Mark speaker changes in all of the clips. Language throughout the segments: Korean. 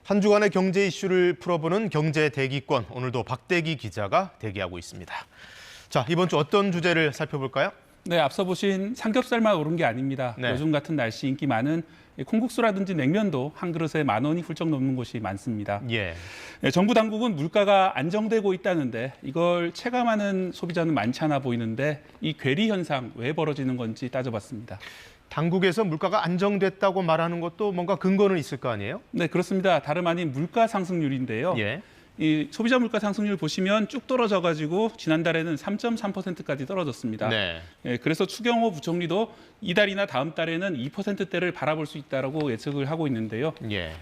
Speaker 1: 한 주간의 경제 이슈를 풀어보는 경제 대기권, 오늘도 박대기 기자가 대기하고 있습니다. 자, 이번 주 어떤 주제를 살펴볼까요?
Speaker 2: 네, 앞서 보신 삼겹살만 오른 게 아닙니다.
Speaker 1: 네.
Speaker 2: 요즘 같은 날씨 인기 많은 콩국수라든지 냉면도 한 그릇에 10,000원이 훌쩍 넘는 곳이 많습니다.
Speaker 1: 예.
Speaker 2: 네, 정부 당국은 물가가 안정되고 있다는데 이걸 체감하는 소비자는 많지 않아 보이는데 이 괴리 현상 왜 벌어지는 건지 따져봤습니다.
Speaker 1: 당국에서 물가가 안정됐다고 말하는 것도 뭔가 근거는 있을 거 아니에요?
Speaker 2: 네, 그렇습니다. 다름 아닌 물가 상승률인데요.
Speaker 1: 예.
Speaker 2: 이 소비자 물가 상승률 보시면 쭉 떨어져가지고 지난달에는 3.3%까지 떨어졌습니다.
Speaker 1: 네.
Speaker 2: 그래서 추경호 부총리도 이달이나 다음 달에는 2%대를 바라볼 수 있다라고 예측을 하고 있는데요.
Speaker 1: 예.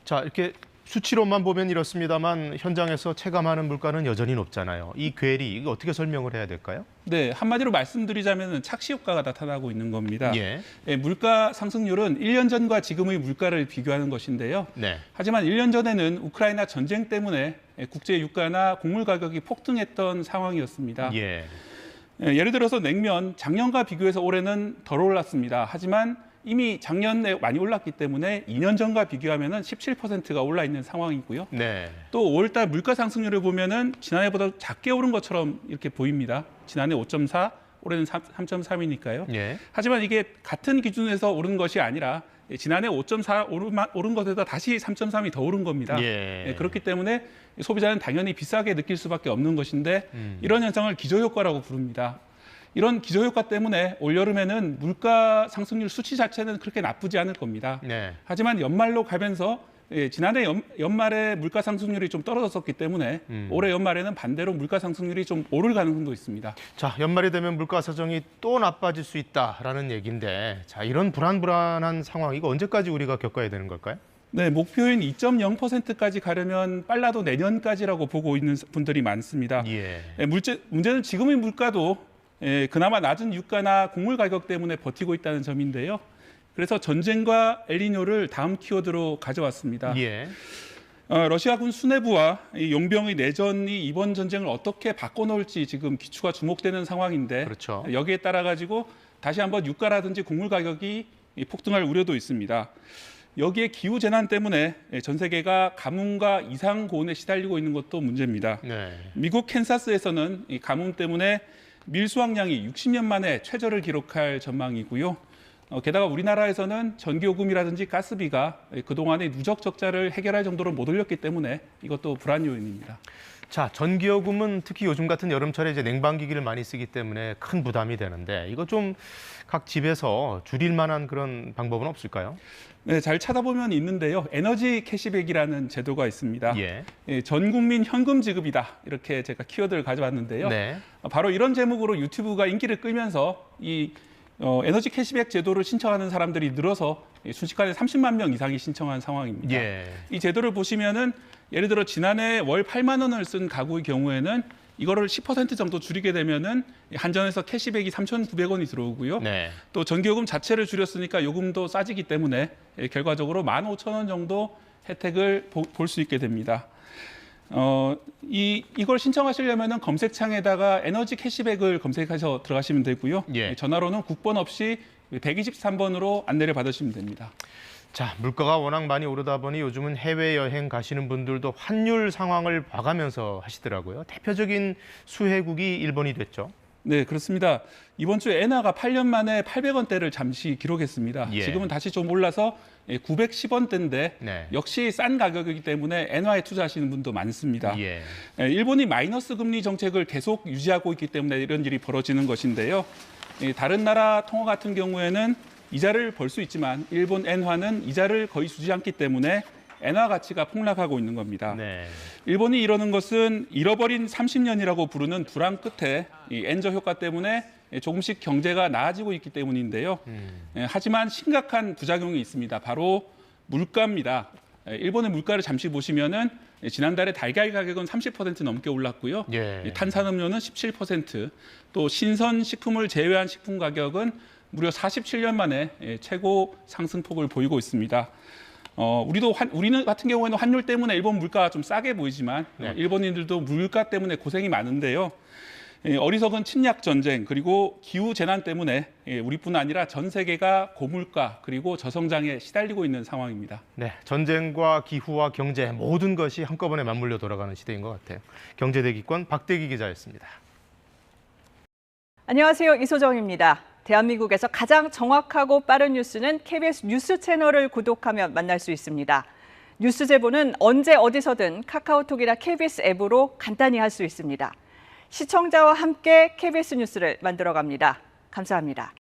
Speaker 1: 자, 이렇게 수치로만 보면 이렇습니다만 현장에서 체감하는 물가는 여전히 높잖아요. 이 괴리, 이거 어떻게 설명을 해야 될까요?
Speaker 2: 네, 한마디로 말씀드리자면 착시 효과가 나타나고 있는 겁니다.
Speaker 1: 예.
Speaker 2: 물가 상승률은 1년 전과 지금의 물가를 비교하는 것인데요.
Speaker 1: 네.
Speaker 2: 하지만 1년 전에는 우크라이나 전쟁 때문에 국제 유가나 곡물 가격이 폭등했던 상황이었습니다.
Speaker 1: 예.
Speaker 2: 예를 들어서 냉면, 작년과 비교해서 올해는 덜 올랐습니다. 하지만 이미 작년에 많이 올랐기 때문에 2년 전과 비교하면 17%가 올라 있는 상황이고요.
Speaker 1: 네.
Speaker 2: 또 5월달 물가 상승률을 보면은 지난해보다 작게 오른 것처럼 이렇게 보입니다. 지난해 5.4, 올해는 3.3이니까요.
Speaker 1: 예.
Speaker 2: 하지만 이게 같은 기준에서 오른 것이 아니라 지난해 5.4 오른 것에다 다시 3.3이 더 오른 겁니다.
Speaker 1: 예.
Speaker 2: 그렇기 때문에 소비자는 당연히 비싸게 느낄 수밖에 없는 것인데 이런 현상을 기저효과라고 부릅니다. 이런 기저효과 때문에 올여름에는 물가 상승률 수치 자체는 그렇게 나쁘지 않을 겁니다.
Speaker 1: 네.
Speaker 2: 하지만 연말로 가면서 지난해 연말에 물가 상승률이 좀 떨어졌었기 때문에 올해 연말에는 반대로 물가 상승률이 좀 오를 가능성도 있습니다.
Speaker 1: 자, 연말이 되면 물가 사정이 또 나빠질 수 있다라는 얘기인데, 자, 이런 불안한 상황, 이거 언제까지 우리가 겪어야 되는 걸까요?
Speaker 2: 네, 목표인 2.0%까지 가려면 빨라도 내년까지라고 보고 있는 분들이 많습니다.
Speaker 1: 예.
Speaker 2: 문제는 지금의 물가도 그나마 낮은 유가나 곡물 가격 때문에 버티고 있다는 점인데요. 그래서 전쟁과 엘니뇨를 다음 키워드로 가져왔습니다.
Speaker 1: 예.
Speaker 2: 러시아군 수뇌부와 이 용병의 내전이 이번 전쟁을 어떻게 바꿔놓을지 지금 기추가 주목되는 상황인데,
Speaker 1: 그렇죠.
Speaker 2: 여기에 따라 가지고 다시 한번 유가라든지 곡물 가격이 폭등할 우려도 있습니다. 여기에 기후 재난 때문에 전 세계가 가뭄과 이상 고온에 시달리고 있는 것도 문제입니다.
Speaker 1: 네.
Speaker 2: 미국 캔사스에서는 이 가뭄 때문에 밀수확량이 60년 만에 최저를 기록할 전망이고요. 게다가 우리나라에서는 전기요금이라든지 가스비가 그동안의 누적 적자를 해결할 정도로 못 올렸기 때문에 이것도 불안 요인입니다.
Speaker 1: 자, 전기요금은 특히 요즘 같은 여름철에 이제 냉방기기를 많이 쓰기 때문에 큰 부담이 되는데, 이거 좀 각 집에서 줄일 만한 그런 방법은 없을까요?
Speaker 2: 네, 잘 찾아보면 있는데요. 에너지 캐시백이라는 제도가 있습니다.
Speaker 1: 예.
Speaker 2: 전 국민 현금 지급이다. 이렇게 제가 키워드를 가져왔는데요.
Speaker 1: 네.
Speaker 2: 바로 이런 제목으로 유튜브가 인기를 끌면서 이 에너지 캐시백 제도를 신청하는 사람들이 늘어서 순식간에 30만 명 이상이 신청한 상황입니다.
Speaker 1: 예.
Speaker 2: 이 제도를 보시면은 예를 들어 지난해 월 8만 원을 쓴 가구의 경우에는 이거를 10% 정도 줄이게 되면은 한전에서 캐시백이 3,900원이 들어오고요.
Speaker 1: 네.
Speaker 2: 또 전기요금 자체를 줄였으니까 요금도 싸지기 때문에 결과적으로 15,000원 정도 혜택을 볼 수 있게 됩니다. 이걸 신청하시려면은 검색창에다가 에너지 캐시백을 검색하셔 들어가시면 되고요.
Speaker 1: 예.
Speaker 2: 전화로는 국번 없이 123번으로 안내를 받으시면 됩니다.
Speaker 1: 자, 물가가 워낙 많이 오르다 보니 요즘은 해외여행 가시는 분들도 환율 상황을 봐가면서 하시더라고요. 대표적인 수혜국이 일본이 됐죠.
Speaker 2: 네, 그렇습니다. 이번 주에 엔화가 8년 만에 800원대를 잠시 기록했습니다.
Speaker 1: 예.
Speaker 2: 지금은 다시 좀 올라서 910원대인데
Speaker 1: 네.
Speaker 2: 역시 싼 가격이기 때문에 엔화에 투자하시는 분도 많습니다.
Speaker 1: 예.
Speaker 2: 일본이 마이너스 금리 정책을 계속 유지하고 있기 때문에 이런 일이 벌어지는 것인데요. 다른 나라 통화 같은 경우에는 이자를 벌 수 있지만 일본 엔화는 이자를 거의 주지 않기 때문에 엔화 가치가 폭락하고 있는 겁니다.
Speaker 1: 네.
Speaker 2: 일본이 이러는 것은 잃어버린 30년이라고 부르는 불황 끝에 이 엔저 효과 때문에 조금씩 경제가 나아지고 있기 때문인데요. 하지만 심각한 부작용이 있습니다. 바로 물가입니다. 일본의 물가를 잠시 보시면은 지난달에 달걀 가격은 30% 넘게 올랐고요.
Speaker 1: 예.
Speaker 2: 탄산음료는 17%, 또 신선식품을 제외한 식품 가격은 무려 47년 만에 최고 상승폭을 보이고 있습니다. 우리는 같은 경우에는 환율 때문에 일본 물가가 좀 싸게 보이지만
Speaker 1: 네.
Speaker 2: 일본인들도 물가 때문에 고생이 많은데요. 어리석은 침략 전쟁 그리고 기후 재난 때문에 우리뿐 아니라 전 세계가 고물가 그리고 저성장에 시달리고 있는 상황입니다.
Speaker 1: 네, 전쟁과 기후와 경제 모든 것이 한꺼번에 맞물려 돌아가는 시대인 것 같아요. 경제대기권 박대기 기자였습니다.
Speaker 3: 안녕하세요. 이소정입니다. 대한민국에서 가장 정확하고 빠른 뉴스는 KBS 뉴스 채널을 구독하면 만날 수 있습니다. 뉴스 제보는 언제 어디서든 카카오톡이나 KBS 앱으로 간단히 할 수 있습니다. 시청자와 함께 KBS 뉴스를 만들어갑니다. 감사합니다.